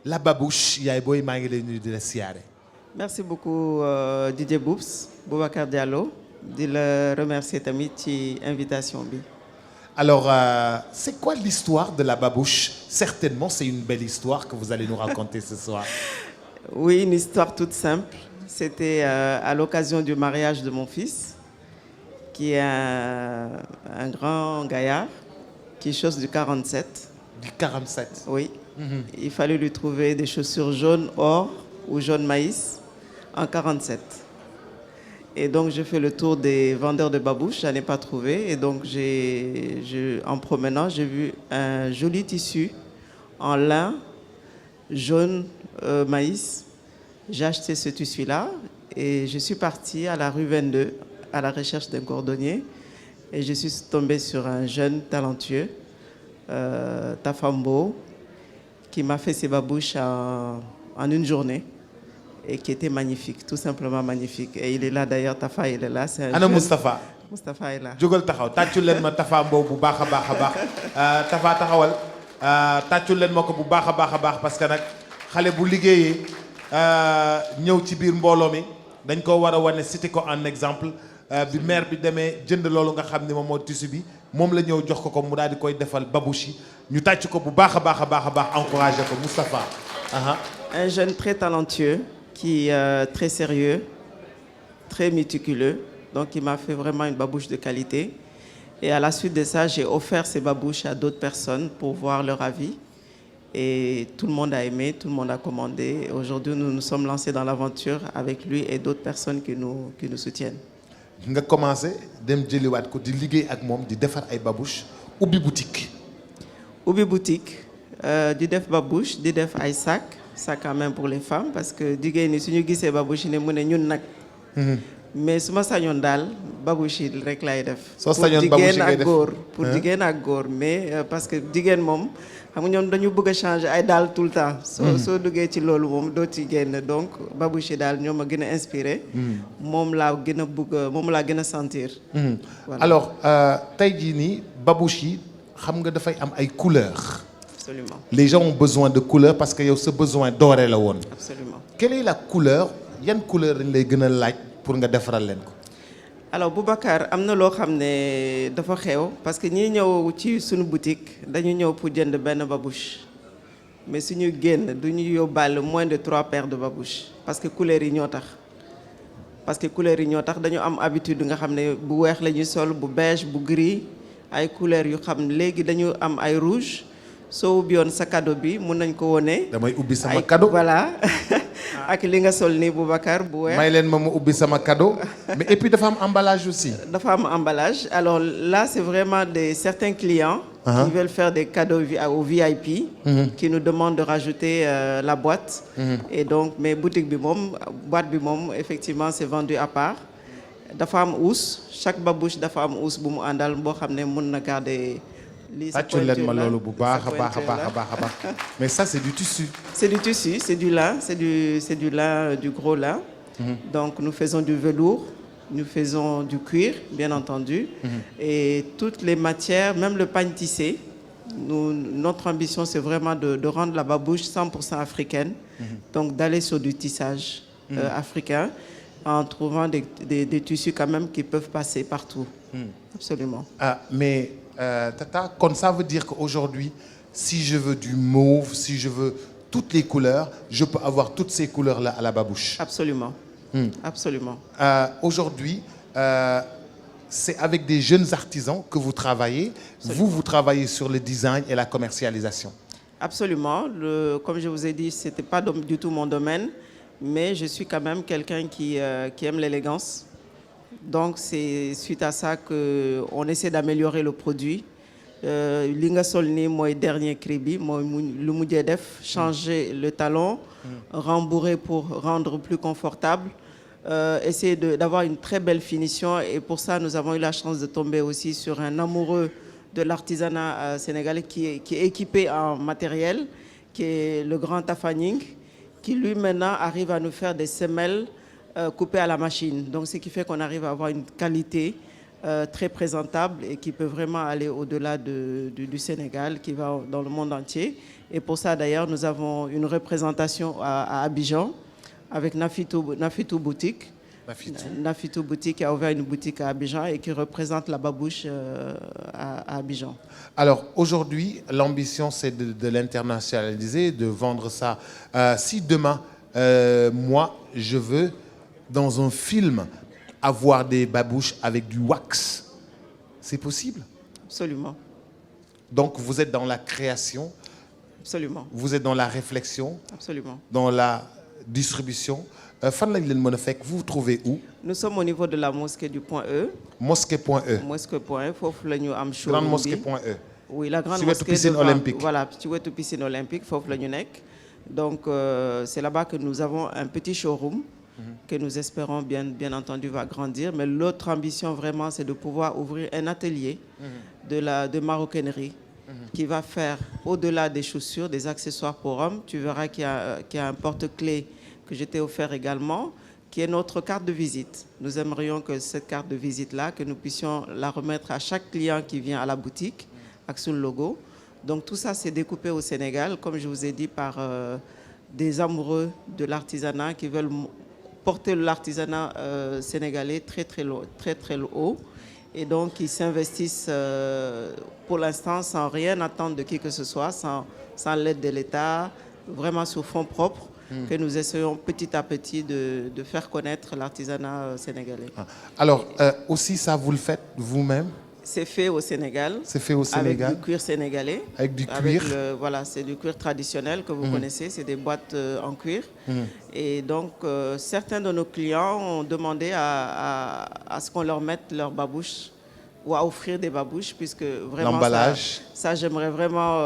la babouche yaay booy maa ngi lay nuyu di la siyaare. Merci beaucoup Didier Boubs Boubacar Diallo di la remercier tamit ci invitation bi. Alors c'est quoi l'histoire de la babouche? Certainement c'est une belle histoire que vous allez nous raconter ce soir. Oui, une histoire toute simple. C'était à l'occasion du mariage de mon fils, qui est un grand gaillard, qui est chose du 47. Du 47. Oui. Il fallait lui trouver des chaussures jaunes or ou jaune maïs en 47. Et donc, j'ai fait le tour des vendeurs de babouches, je n'en ai pas trouvé. Et donc, en promenant, j'ai vu un joli tissu en lin jaune maïs. J'ai acheté ce tissu-là et je suis partie à la rue 22 à la recherche d'un cordonnier. Et je suis tombée sur un jeune talentueux, Tafambo, qui m'a fait ses babouches en une journée et qui était magnifique, tout simplement magnifique. Et il est là d'ailleurs, Tafa, il est là. Ana Moustapha. Moustapha est là. jógal taxaw tàccul leen ma Tafa Mbow bu baax a baax a baax Tafa taxawal tàccul leen ma ko bu baax a baax a baax parce que nag xale bu liggéeyee ñëw ci biir mbooloo mi dañ ko war a wane cité ko en exemple bi maire bi demee jënd loolu nga xam ne moom moo tissu bi moom la ñëw jox ko mu daal di koy defal babouche yi ñu tàcc ko bu baax a baax a baax a baax encouragé ko Moustapha. Un jeune très talentueux qui très sérieux, très méticuleux. Donc il m'a fait vraiment une babouche de qualité. Et à la suite de ça, j'ai offert ces babouches à d'autres personnes pour voir leur avis. Et tout le monde a aimé, tout le monde a commandé. Aujourd'hui, nous nous sommes lancés dans l'aventure avec lui et d'autres personnes qui nous soutiennent. nga commencé dem jëliwaat ko di liggéey ak moom di defar ay babouche ubbi boutique. Ubbi boutique di def babouche di def ay sac à main pour les femmes parce que jigéen ñi suñu gisee babouche ne mu ne ñun nag. mais su ma sañoon daal babouche yi rek lay def. soo sañoon babouche ngay def pour jigéen ak góor mais parce que jigéen moom xam nga ñoom dañu bëgg a changer ay daal tout le temps. soo duggee ci loolu moom doo ci génn donc babouche yi daal ñoom a gën a inspiré. moom laa gën a bëgg moom laa gën a sentir. Voilà. Alors tey jii nii babouche yi xam nga dafay am ay couleurs. Absolument. Les gens ont besoin de couleurs parce que yow sa besoin doré la woon. Absolument. Quelle est la couleur yan couleur lañ lay gën a laaj pour nga defaral leen ko. Alors Boubacar am na loo xam ne dafa xew parce que ñi ñëw ci suñu boutique dañu ñëw pour jënd benn babouche mais suñu génn du ñu yóbbaale moins de 3 paires de babouches parce que couleurs yi ñoo tax. dañu am habitude nga xam ne bu weex la ñuy sol bu beige bu gris ay couleurs yu xam léegi dañu am ay rouge soo ubbi woon sa cadeau bi mun nañ ko wone. damay ubbi sama cadeau voilà. ak li nga sol nii Boubacar bu weex. may leen ma ubbi sama cadeau mais et puis dafa am emballage aussi. dafa am emballage alors là c'est vraiment certains clients. qui veulent faire des cadeaux au VIP. qui nous demandent de rajouter la boîte. et donc mais boutique bi moom boîte bi moom effectivement c'est vendu à part. dafa am housse chaque babouche dafa am housse bu mu àndal boo xam ne mun na garder. tàccul leen ma loolu bu baax a baax a baax a baax a baax mais ça c'est du tissu. C'est du tissu, c'est du lin, c'est du lin, du gros lin. Donc nous faisons du velours, nous faisons du cuir, bien entendu, et toutes les matières, même le pagne tissé. Notre ambition c'est vraiment de rendre la babouche 100% africaine, donc d'aller sur du tissage africain en trouvant des tissus quand même qui peuvent passer partout. Absolument. Mais Tata, comme ça veut dire qu'aujourd'hui, si je veux du mauve, si je veux toutes les couleurs, je peux avoir toutes ces couleurs-là à la babouche. Absolument. Absolument. Aujourd'hui, c'est avec des jeunes artisans que vous travaillez. Absolument. Vous travaillez sur le design et la commercialisation. Absolument. Comme je vous ai dit, ce n'était pas du tout mon domaine, mais je suis quand même quelqu'un qui aime l'élégance. Donc c'est suite à ça qu'on essaie d'améliorer le produit. Li nga sol nii mooy dernier cri bi mooy lu mujjee def changer le talon, rembourrer pour rendre plus confortable, essayer d'avoir une très belle finition et pour ça nous avons eu la chance de tomber aussi sur un amoureux de l'artisanat sénégalais qui est équipé en matériel, qui est le grand Tafaning, qui lui maintenant arrive à nous faire des semelles coupé à la machine. Donc, ce qui fait qu'on arrive à avoir une qualité très présentable et qui peut vraiment aller au-delà du Sénégal, qui va dans le monde entier. Et pour ça, d'ailleurs, nous avons une représentation à Abidjan avec Nafitou Boutique. Nafitou Boutique qui a ouvert une boutique à Abidjan et qui représente la babouche à Abidjan. Alors aujourd'hui, l'ambition c'est de l'internationaliser, de vendre ça. Si demain, moi, je veux dans un film avoir des babouches avec du wax, c'est possible? Absolument. Donc vous êtes dans la création, absolument, vous êtes dans la réflexion, absolument, dans la distribution. Fan lañ leen mën a fekk, vous vous trouvez où? Nous sommes au niveau de la mosquée du Point E. Mosquée.e. Mosquée.e, foofu la ñu am show. Grande mosquée.e. Oui, la grande ci mosquée. piscine olympique. Voilà, ci wetu piscine olympique, foofu la ñu nekk. Donc c'est là-bas que nous avons un petit showroom que nous espérons bien entendu va grandir. Mais l'autre ambition vraiment, c'est de pouvoir ouvrir un atelier de maroquinerie qui va faire au-delà des chaussures, des accessoires pour hommes. Tu verras qu'il y a un porte-clés que je t'ai offert également, qui est notre carte de visite. Nous aimerions que cette carte de visite-là, que nous puissions la remettre à chaque client qui vient à la boutique, avec son logo. Donc tout ça, c'est découpé au Sénégal, comme je vous ai dit, par des amoureux de l'artisanat qui veulent porter l'artisanat sénégalais très haut. Et donc, ils s'investissent pour l'instant sans rien attendre de qui que ce soit, sans l'aide de l'État, vraiment sur fonds propres, que nous essayons petit à petit de faire connaître l'artisanat sénégalais. Alors, aussi ça, vous le faites vous-même? C'est fait au Sénégal. C'est fait au Sénégal. Avec du cuir sénégalais. Avec du cuir. Voilà, c'est du cuir traditionnel que vous connaissez, c'est des boîtes en cuir. Et donc, certains de nos clients ont demandé à ce qu'on leur mette leur babouche ou à offrir des babouches, puisque vraiment l'emballage. Ça j'aimerais vraiment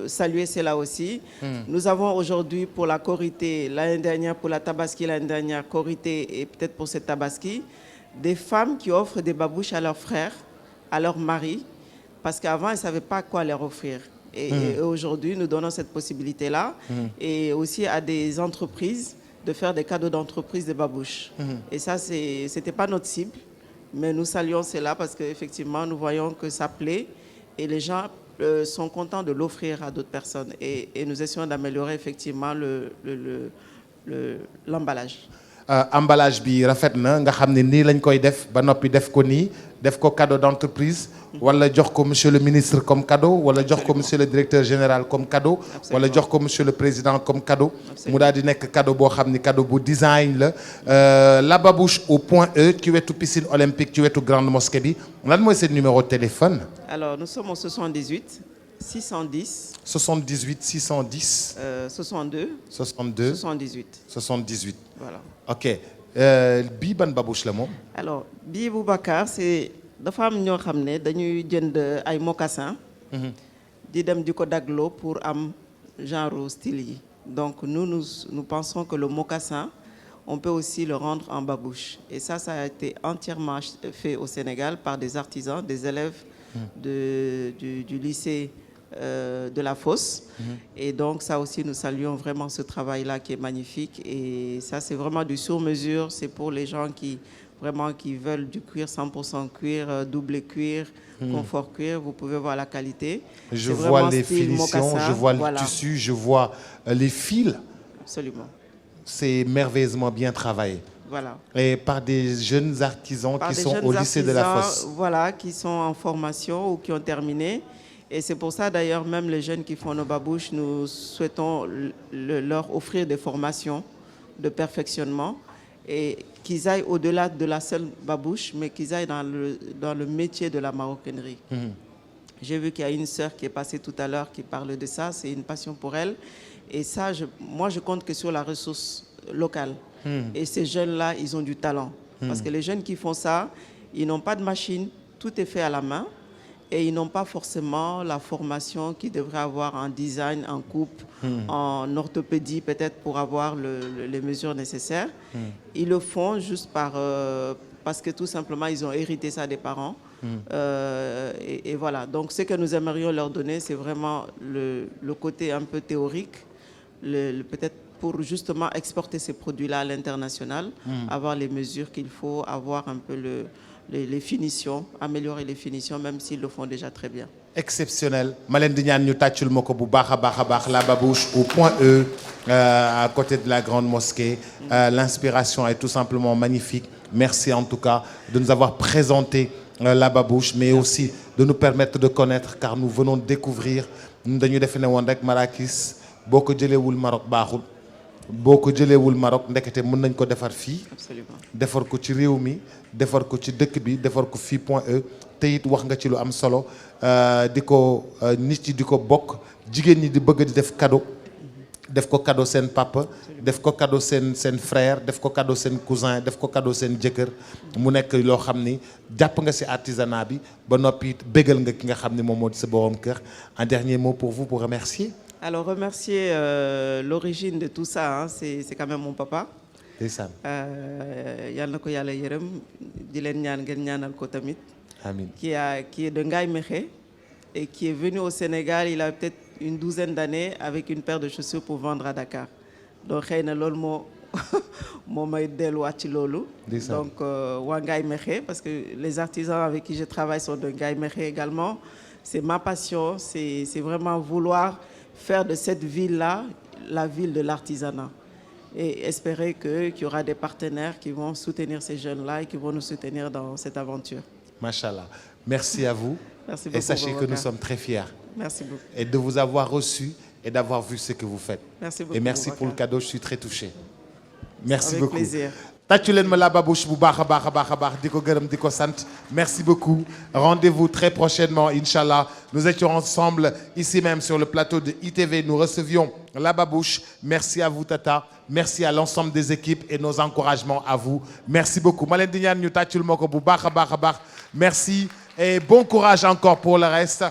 saluer cela aussi. Nous avons aujourd'hui pour la Korité, l'année dernière pour la Tabaski, l'année dernière Korité et peut-être pour cette Tabaski, des femmes qui offrent des babouches à leurs frères, à leurs maris, parce qu'avant, elles ne savaient pas quoi leur offrir. Et aujourd'hui, nous donnons cette possibilité-là. Et aussi à des entreprises de faire des cadeaux d'entreprise de babouches. Et ça, ce n'était pas notre cible, mais nous saluons cela parce qu'effectivement, nous voyons que ça plaît et les gens sont contents de l'offrir à d'autres personnes. Et nous essayons d'améliorer effectivement l'emballage. Emballage bi rafet na nga xam ne nii lañ koy def ba noppi def ko nii def ko cadeau d'entreprise wala jox ko monsieur le ministre comme cadeau wala jox ko monsieur le directeur général comme cadeau wala jox ko monsieur le président comme cadeau mu daal di nekk cadeau boo xam ni cadeau bu design la babouche au Point E ci wetu piscine olympique ci wetu grande mosquée bi lan mooy seen numéro de téléphone? Alors nous sommes au 78 610 78 610 62 62 78 78. Voilà. Ok. Bii ban babouche la moom? Alors bii Boubacar c'est dafa am ñoo xam ne dañuy jënd ay mocassins di dem di ko dagloo pour am genre style yi. Donc nous pensons que le mocassin on peut aussi le rendre en babouche. Et ça a été entièrement fait au Sénégal par des artisans, des élèves du lycée de la Fosse. Et donc ça aussi nous saluons vraiment ce travail-là qui est magnifique. Et ça c'est vraiment du sur-mesure, c'est pour les gens qui veulent du cuir 100% cuir, doublé cuir, confort cuir. Vous pouvez voir la qualité. Je vois les finitions, je vois le tissu, je vois les fils. Absolument. C'est merveilleusement bien travaillé. Voilà. Et par des jeunes artisans qui sont au lycée de la Fosse. Voilà, qui sont en formation ou qui ont terminé. Et c'est pour ça d'ailleurs, même les jeunes qui font nos babouches, nous souhaitons leur offrir des formations de perfectionnement et qu'ils aillent au-delà de la seule babouche, mais qu'ils aillent dans le métier de la maroquinerie. J'ai vu qu'il y a une sœur qui est passée tout à l'heure qui parle de ça, c'est une passion pour elle. Et ça, moi je compte que sur la ressource locale. Et ces jeunes-là, ils ont du talent. Parce que les jeunes qui font ça, ils n'ont pas de machine, tout est fait à la main. Et ils n'ont pas forcément la formation qu'ils devraient avoir en design, en coupe, en orthopédie, peut-être pour avoir les mesures nécessaires. Ils le font juste parce que tout simplement, ils ont hérité ça des parents. Et voilà. Donc, ce que nous aimerions leur donner, c'est vraiment le côté un peu théorique, peut-être pour justement exporter ces produits-là à l'international, avoir les mesures qu'il faut, avoir un peu les finitions, améliorer les finitions, même s'ils le font déjà très bien. Exceptionnel ma leen di ñaan ñu tàccul ma ko bu baax a baax La Babouche au point E à côté de la grande mosquée. L'inspiration est tout simplement magnifique. Merci en tout cas de nous avoir présenté La Babouche, mais aussi de nous permettre de connaître, car nous venons de découvrir. Ñun dañu defe ne woon rek Marrakech boo ko jëleewul Maroc baaxul, boo ko jëleewul Maroc ndekete mën nañ ko defar fii. Absolument. defar ko ci réew mi, defar ko ci dëkk bi, defar ko fii point E. te it wax nga ci lu am solo di ko nit yi di ko bokk, jigéen ñi di bëgg di def cadeau, def ko cadeau seen papa, def ko cadeau seen frère, def ko cadeau seen cousin, def ko cadeau seen jëkkër. mu nekk loo xam ni jàpp nga ci artisanat bi ba noppi it bégal nga ki nga xam ni moom moo di sa borom kër. Un dernier mot pour vous pour remercier. Alors remercier l'origine de tout ça, hein, c'est quand même mon papa. ndeysaan. Yal na ko yàlla yërëm, di leen ñaan ngeen ñaanal ko tamit. Amin. Qui est de Ngaye Mékhé et qui est venu au Sénégal il a peut-être une douzaine d'années avec une paire de chaussures pour vendre à Dakar. Donc xëy na loolu moo may delluwaat ci loolu. Donc waa Ngaye Mékhé, parce que les artisans avec qui je travaille sont de Ngaye Mékhé également. C'est ma passion, c'est vraiment vouloir faire de cette ville-là la ville de l'artisanat. Et espérer qu'il y aura des partenaires qui vont soutenir ces jeunes-là et qui vont nous soutenir dans cette aventure. Machallah. Merci à vous. Merci beaucoup. Et sachez que Boubacar. nous sommes très fiers. Merci beaucoup. Et de vous avoir reçu et d'avoir vu ce que vous faites. Merci beaucoup. Et merci Boubacar. pour le cadeau, je suis très touché. Merci Avec beaucoup. plaisir. tàccu leen ma La Babouche bu baax a baax di ko gërëm di ko sant. Merci beaucoup. Rendez-vous très prochainement, Inch'Allah. Nous étions ensemble ici même sur le plateau de ITV. Nous recevions La Babouche. Merci à vous, Tata. Merci à l'ensemble des équipes et nos encouragements à vous. Merci beaucoup. ma leen di ñaan ñu tàccul ma ko bu baax a baax. Merci et bon courage encore pour le reste.